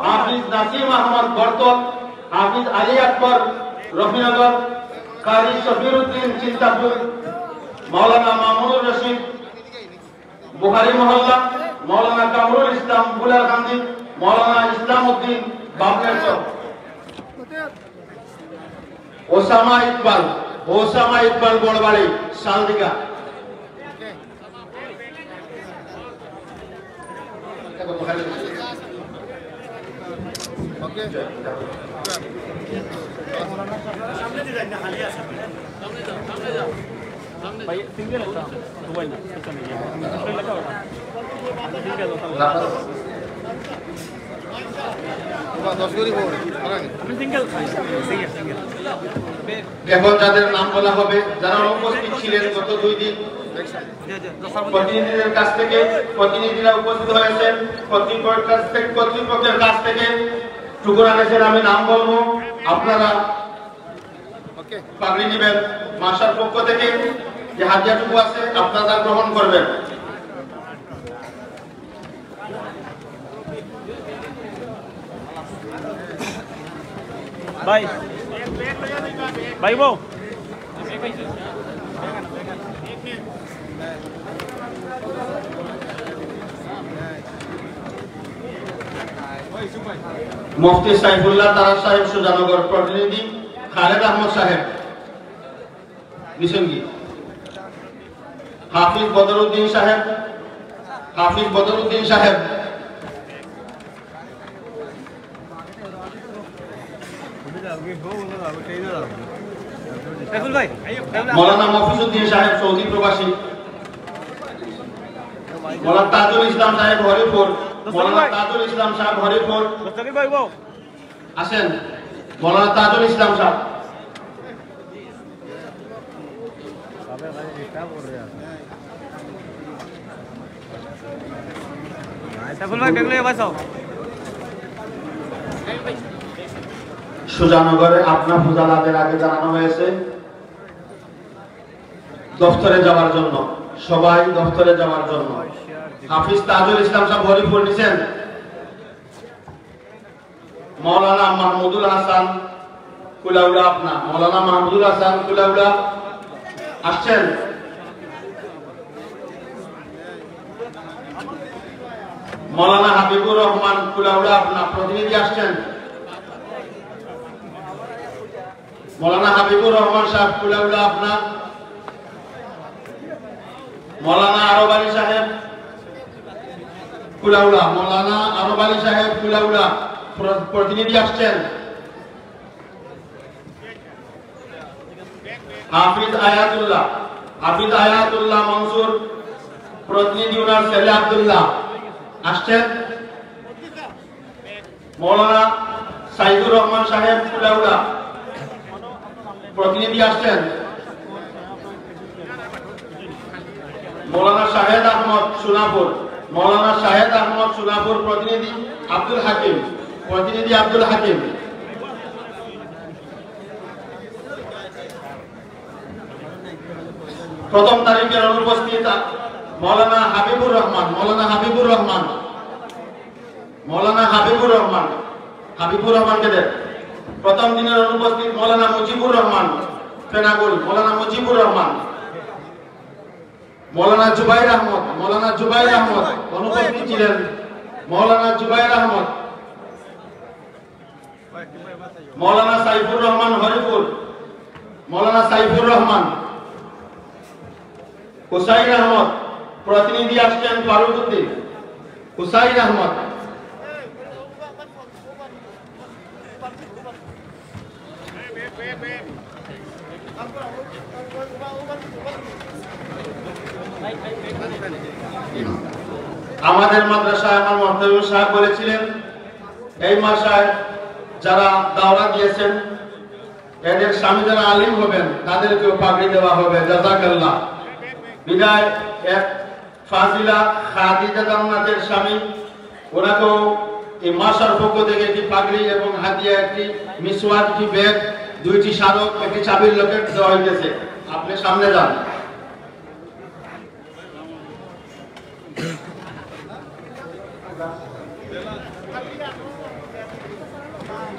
হাফিজ নাসিম আহমদ বরতল, হাফিজ আলী আকবর রফিনগর, কারি শফির উদ্দিন চিন্তাপুর, মৌলানা মামুনুর রশিদ বুখারী মহল্লা, মৌলানা কামরুল ইসলাম বুলারকান্দি, মৌলানা ইসলাম উদ্দিন বাবনের চক, ওসামা ইকবাল, ওসামা ইকবাল বড়বাড়ি সালদিকা। ভাই সিঙ্গেল একটা দুবাই না কিছু নেই লেখা ওটা সিঙ্গেল ওটা আমি সিঙ্গেল সিঙ্গেল এখন যাদের নাম বলা হবে, যারা উপস্থিত ছিলেন গত 2 দিন প্রতিনিধিদের কাছ থেকে, প্রতিনিধিরা উপস্থিত হয়েছেন, কর্তৃপক্ষের কাছ থেকে টুকুর আনেছেন, আমি নাম বলবো, আপনারা পাগড়ি নেবেন। মাসার পক্ষ থেকে যে হাদিয়াটুকু আছে আপনারা গ্রহণ করবেন। ভাই ভাই বউ মুফতি সাইফুল্লাহ তারা সাহেব সুজানগর প্রতিনিধি খালেদ আহমদ সাহেব নিসঙ্গী হাফিজ বদরুদ্দিন সাহেব মৌলানা মফিজউদ্দিন সাহেব সৌদি প্রবাসী মৌলানা তাজুল ইসলাম সাহেব হরিপুর আসেন মৌলানা তাজুল ইসলাম সাহেব সুজানগরে আপনার ফুজালাদের আগে জানানো হয়েছে দফতরে যাওয়ার জন্য, সবাই দফতরে যাওয়ার জন্য। হাফিজ তাজুল ইসলাম সাহেব হরিপুর নিছেন। মৌলানা মাহমুদুল হাসান কুলাউড়া আপনা, মৌলানা মাহমুদুল হাসান কুলাউড়া আসছেন। মৌলানা হাবিবুর রহমান কুলাউড়া আপনা প্রতিনিধি আসছেন। মৌলানা হাবিবুর রহমান সাহেব কুলাউড়া আপনা। মৌলানা আরব আলী সাহেব কুলাউড়া, মৌলানা আরব আলী সাহেব কুলাউড়া প্রতিনিধি আসছেন। হাফিজ আয়াতুল্লাহ মনসুর প্রতিনিধি ওনার ছেলে আব্দুল্লাহ আসছেন। মৌলানা সাইদুর রহমান সাহেব কুলাউড়া প্রতিনিধি আসছেন। মৌলানা শাহেদ আহমদ সোনাপুর, মৌলানা শাহেদ আহমদ সোনাপুর প্রতিনিধি আব্দুল হাকিম, প্রথম তারিখের অনুপস্থিত মৌলানা হাবিবুর রহমান কেদের প্রথম দিনের অনুপস্থিত মৌলানা মুজিবুর রহমান ফেনাগুল, মৌলানা মুজিবুর রহমান। মৌলানা জুবাইর আহমদ অনুপস্থিত ছিলেন। মৌলানা জুবাইর আহমদ, মৌলানা সাইফুর রহমান হরিপুর, মৌলানা সাইফুর রহমান। হুসাইন আহমদ প্রতিনিধি আসছেন ফারুকউদ্দিন হুসাইন আহমদ। আমাদের মাদ্রাসায় আমার মুফতি সাহেব বলেছিলেন এই মাসায় যারা দাওরা দিয়েছেন এদের স্বামী যারা আলিম হবেন তাদেরকেও পাগড়ি দেওয়া হবে। জাযাকাল্লাহ। বিদায় এক ফাজিলা খাদিজা জান্নাতের স্বামী, ওনাকেও এই মাসার পক্ষ থেকে একটি পাগড়ি এবং হাদিয়া, একটি মিসওয়াক, একটি ব্যাগ, 2টি স্মারক, একটি চাবির লকেট দেওয়া হয়েছে। আপনি সামনে যান।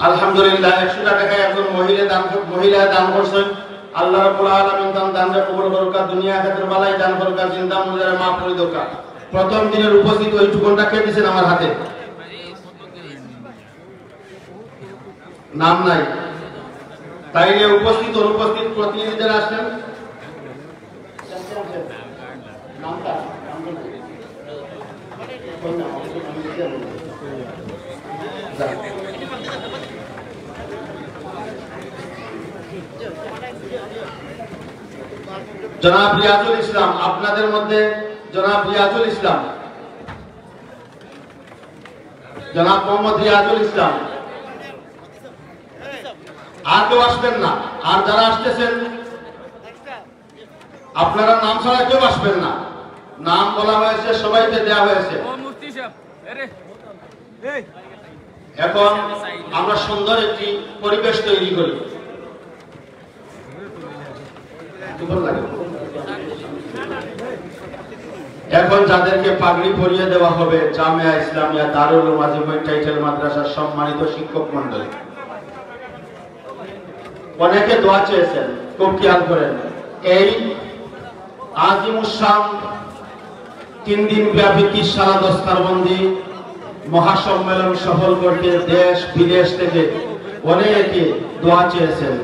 আলহামদুলিল্লাহ 100 টাকা একজন মহিলা দান করছেন। আল্লাহ রাব্বুল আলামিন দানটা কবুল করুক, দুনিয়া আখিরাতের বালাই দান করুক, জিন্দা মুজারে মাফ করে দিক। প্রথম দিনের উপস্থিত ওই টুকনটা কে দিয়েছেন আমার হাতে? নাম নাই, তাইলে উপস্থিত অনুপস্থিত প্রতিনিধিদের আসেন। নামটা জনাব রিয়াজুল ইসলাম, আপনাদের মধ্যে জনাব রিয়াজুল ইসলাম, জনাব মোহাম্মদ রিয়াজুল ইসলাম। আর কেউ আসবেন না। আর যারা আসতেছেন আপনারা নাম ছাড়া কেউ আসবেন না। নাম বলা হয়েছে, সবাইকে দেওয়া হয়েছে। এখন আমরা সুন্দর একটি পরিবেশ তৈরি করি। এখন যাদেরকে পাগড়ি পরিয়ে দেওয়া হবে জামিয়া ইসলামিয়া দারুল উলুম আজিমুল টাইটেল মাদ্রাসার সম্মানিত শিক্ষক মণ্ডলী, অনেকে দোয়া চেয়েছেন, খুব খেয়াল করেন। এই আজিমুসাম 3 দিন ব্যাপী কিসারা দস্তারবন্দি মহাসম্মেলন সফল করতে দেশ বিদেশ থেকে অনেকে দোয়া চেয়েছেন।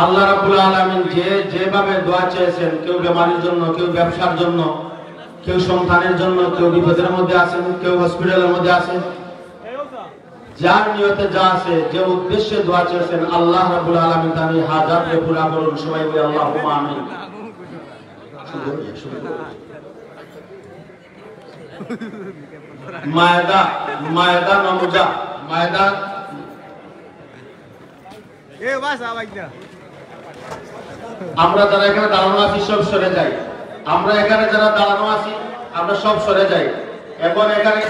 আল্লাহ রাব্বুল আলামিন যেভাবে দোয়া চেয়েছেন, কেউ বেমারির জন্য, কেউ ব্যবসার জন্য, কেউ সন্তানের জন্য, কেউ বিপদের মধ্যে আছেন, কেউ হসপিটালের মধ্যে আছেন, যার নিয়তে যা আছে, যে উদ্দেশ্যে দোয়া চেয়েছেন, আল্লাহ রাব্বুল আলামিন তার হাজাতকে পুরা করুন। সবাই বলি আল্লাহুম্মা আমিন। মায়দা নমুজা মায়দা আমরা যারা এখানে দাঁড়ানো আছি সব সরে যাই। আমরা এখানে যারা দাঁড়ানো আছি আমরা সব সরে যাই। এখন এখানে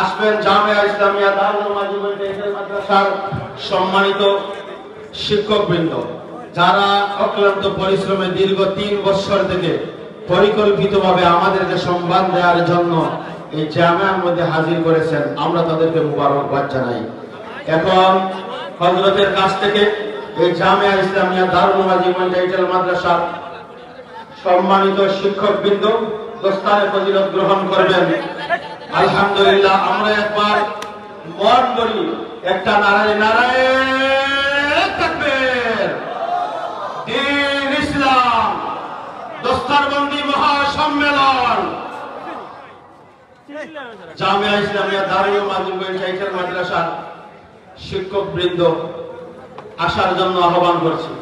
আসবেন জামিয়া ইসলামিয়া দারুল মাজিদুল মাদ্রাসার সম্মানিত শিক্ষকবৃন্দ, যারা অক্লান্ত পরিশ্রমে দীর্ঘ 3 বছর থেকে পরিকল্পিতভাবে আমাদেরকে সম্মান দেওয়ার জন্য এই জামিয়ার মধ্যে হাজির করেছেন। আমরা তাদেরকে মুবারকবাদ জানাই। এখন হযরতের কাছ থেকে এই জামিয়া ইসলামিয়া দারুল মাজিদুল মাদ্রাসার সম্মানিত শিক্ষকবৃন্দ দস্তারে ফজিলত গ্রহণ করবেন। আলহামদুলিল্লাহ। আমরা একবার মন করি একটা নারায়ে নারায়ে তাকবীর। দ্বীন ইসলাম দস্তারবন্দি মহাসম্মেলন জামিয়া ইসলামিয়া দারুল মাজিদুল মাদ্রাসার শিক্ষকবৃন্দ আসার জন্য আহ্বান করছি।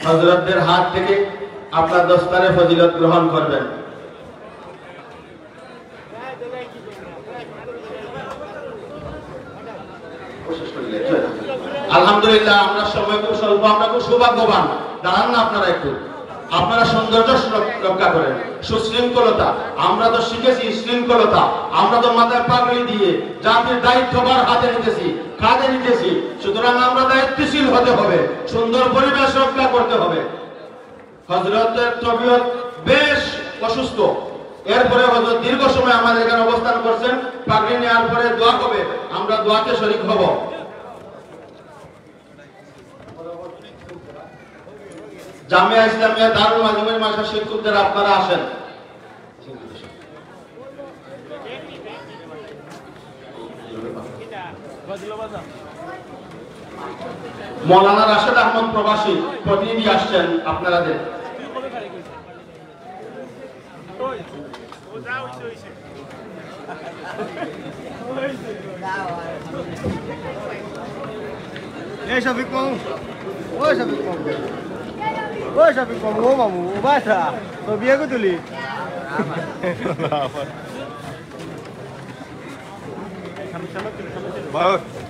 হযরতদের হাত থেকে আপনার দস্তারে ফজিলত গ্রহণ করবেন। আলহামদুলিল্লাহ। আমরা সবাই খুব স্বল্প, আমরা খুব সৌভাগ্যবান। দাঁড়ান না আপনারা একটু, আপনারা সৌন্দর্য রক্ষা করেন, সুশৃঙ্খলতা। আমরা তো শিখেছি শৃঙ্খলতা, আমরা তো মাথায় পাগড়ি দিয়ে জাতির দায়িত্বভার হাতে নিতেছি, কাঁধে নিতেছি। সুতরাং আমরা দায়িত্বশীল হতে হবে, সুন্দর পরিবেশ রক্ষা করতে হবে। হযরতের তবিয়ত বেশ অসুস্থ, এরপরে হযরত দীর্ঘ সময় আমাদের এখানে অবস্থান করছেন। পাগড়ি নেওয়ার পরে দোয়া হবে, আমরা দোয়াতে শরীক হব। জামিয়া ইসলামিয়া দারুল মাজিদুল মাদ্রাসার শিক্ষকদের আপনারা আসেন। মৌলানা রাশেদ আহমদ প্রবাসী প্রতিনিধি আসছেন আপনারা দেন। এই সবিক মামু, ওই সবিক মামু, ওই সবিক মামু, ও মামু, ও বাসা তো বিয়ে করে তুলি।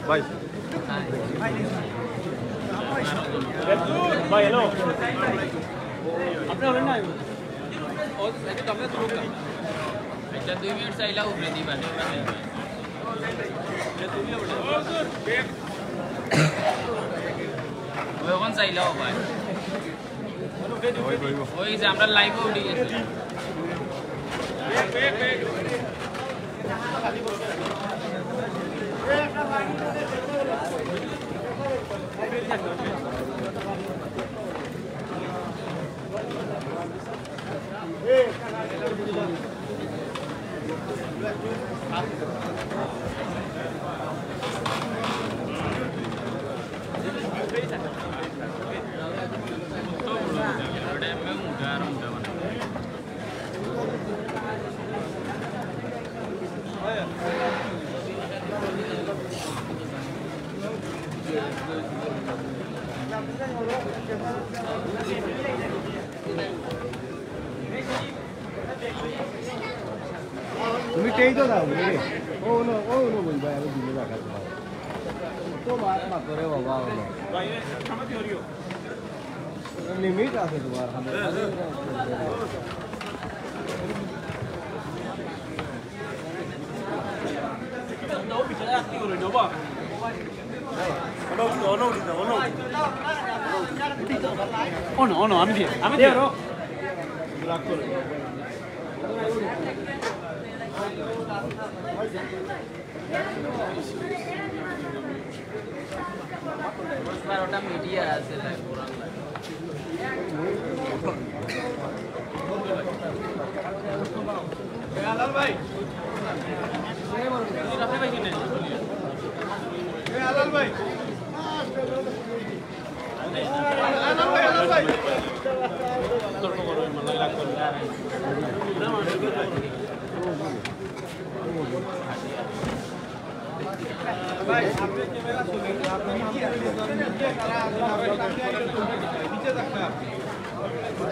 ভাই ভাই হ্যালো, আপনি হলেন না? এটা 2 মিনিট চাইলা উপরে দিবা ওখান চাইলাও ভাই, ওই যে আমরা লাইভে উঠে গেছি। তুমি টেই তো দাও রে, ও নো বলবা আমি দিলে রাখা তো মাত করে বাবা, ভাই সামনে ধরিও, লিমিট আছে তোমার হাতে। নাও পিছনে আসতে করে নেবা। অনো আমি দিয়ে রাখ করে 10-12টা মিডিয়া আছে লাইভ কোরআন আলাল ভাই রাফি ভাই কিনে আলাল ভাই আলাল ভাই তর্ক করবে মানে লাগবে ভাই আপনি ক্যামেরা শুনেন আপনি কি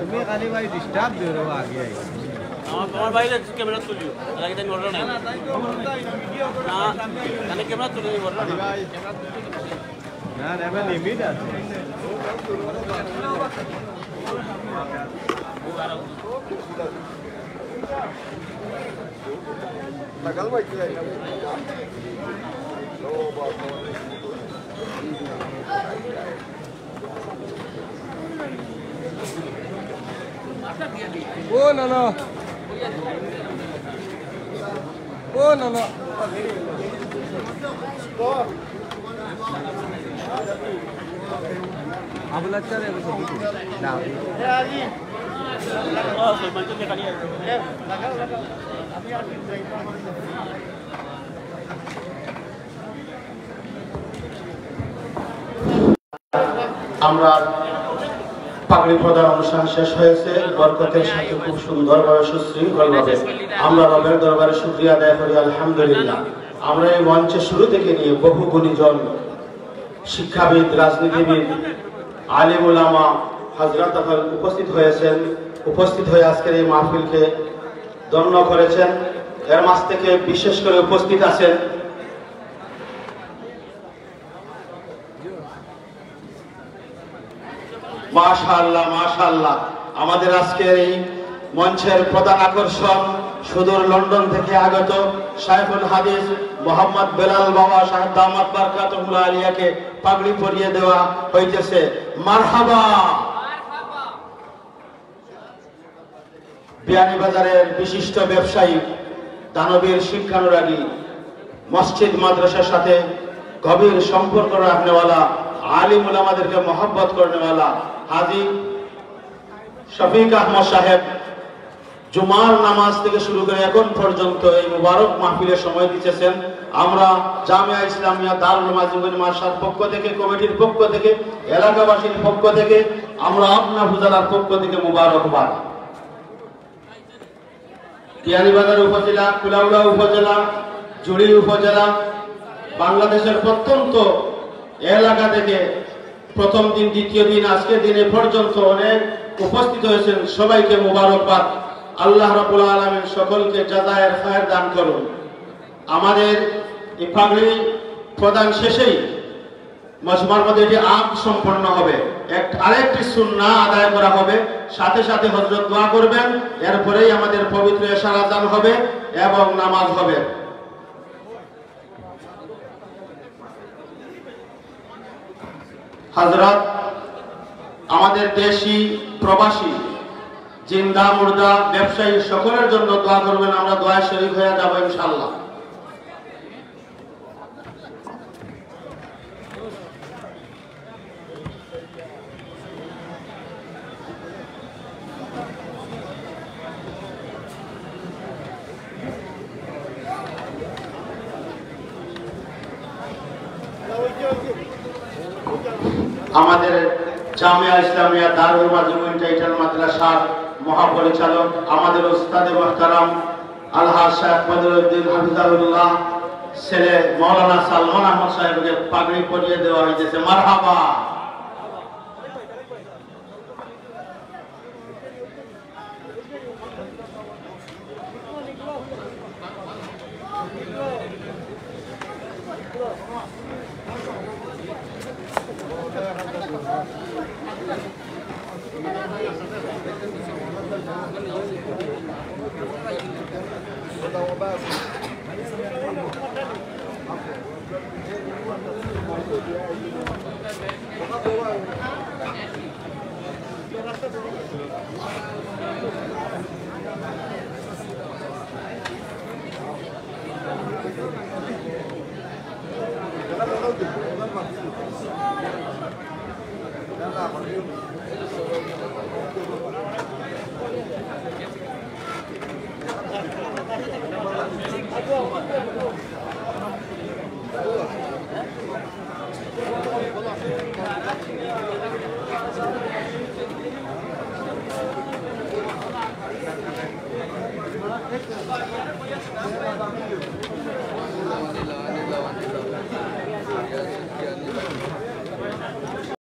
তুমি খালি ভাই ডিস্টার্ব দিও রে আগে আমার বাইরে ক্যামেরা তুলিও লাগে তাই অর্ডার নাই না মানে ক্যামেরা তুলে নিব অর্ডার ভাই না না লিমিট আছে লাগাল ভাই কি ও না না ও না না আবুল আচ্ছা রে না আমরা পাগড়ি প্রদান অনুষ্ঠান শেষ হয়েছে বরকতের সাথে খুব সুন্দরভাবে সুশৃঙ্খলভাবে আমরা রবের দরবারে শুকরিয়া আদায় করি আলহামদুলিল্লাহ। আমরা এই মঞ্চে শুরু থেকে নিয়ে বহু গুণীজন শিক্ষাবিদ, রাজনীতিবিদ, আলিম উলামা হযরত উপস্থিত হয়েছেন, উপস্থিত হয়ে আজকের এই মাহফিলকে ধন্য করেছেন। এর মাঝ থেকে বিশেষ করে উপস্থিত আছেন মাশাআল্লাহ মাশাআল্লাহ আমাদের আজকের এই মঞ্চের প্রধান আকর্ষণ সুদূর লন্ডন থেকে আগত শাইখুল হাদিস মোহাম্মদ বেলাল বাবা সাহেব দামাত বারকাতুল্লাহ আলিয়াকে পাগড়ি পরিয়ে দেওয়া হইতেছে। মারহাবা। বিয়ানীবাজারের বিশিষ্ট ব্যবসায়ী, দানবীর শিক্ষানুরাগী, মসজিদ মাদ্রাসার সাথে গভীর সম্পর্ক রাখনেওয়ালা, আলিম উলামাদেরকে মহব্বত করনেওয়ালা হাজী শফিক আহমদ সাহেব জুমার নামাজ থেকে শুরু করে এখন পর্যন্ত এই মুবারক মাহফিলে সময় দিতেছেন। আমরা জামিয়া ইসলামিয়া দারুল মাজমুন মাসার পক্ষ থেকে, কমিটির পক্ষ থেকে, এলাকাবাসীর পক্ষ থেকে, আমরা আপনা উপজেলার পক্ষ থেকে মুবারকবাদ। বিয়ানীবাজার উপজেলা, কুলাউড়া উপজেলা, জুড়ি উপজেলা, বাংলাদেশের প্রত্যন্ত এলাকা থেকে প্রথম দিন, দ্বিতীয় দিন, আজকের দিনে পর্যন্ত অনেক উপস্থিত হয়েছেন। সবাইকে মুবারকবাদ। আল্লাহ রাব্বুল আলামিন সকলকে জাযায়ের খায়ের দান করুন। আমাদের এই পাগড়ি প্রদান শেষেই মজমার মধ্যে একটি আম সম্পন্ন হবে, আরেকটি সুন্নাহ আদায় করা হবে, সাথে সাথে হযরত দোয়া করবেন, এরপরেই আমাদের পবিত্র এশার আযান হবে এবং নামাজ হবে। হযরত আমাদের দেশি প্রবাসী জিন্দা মুর্দা ব্যবসায়ী সকলের জন্য দোয়া করবেন। আমরা দোয়ায় শরীক হয়ে যাব ইনশাআল্লাহ। আমাদের জামিয়া ইসলামিয়া দারুল মাজমুন টাইটাল মাদ্রাসার মহাপরিচালক, আমাদের উস্তাদে মুহতারাম আলহাজ শাইখ বদরউদ্দিন হাফিজাহুল্লাহ ছেলে মাওলানা সালমান আহমদ সাহেবকে পাগড়ি পরিয়ে দেওয়া হয়েছে। মারহাবা। Ini lawan.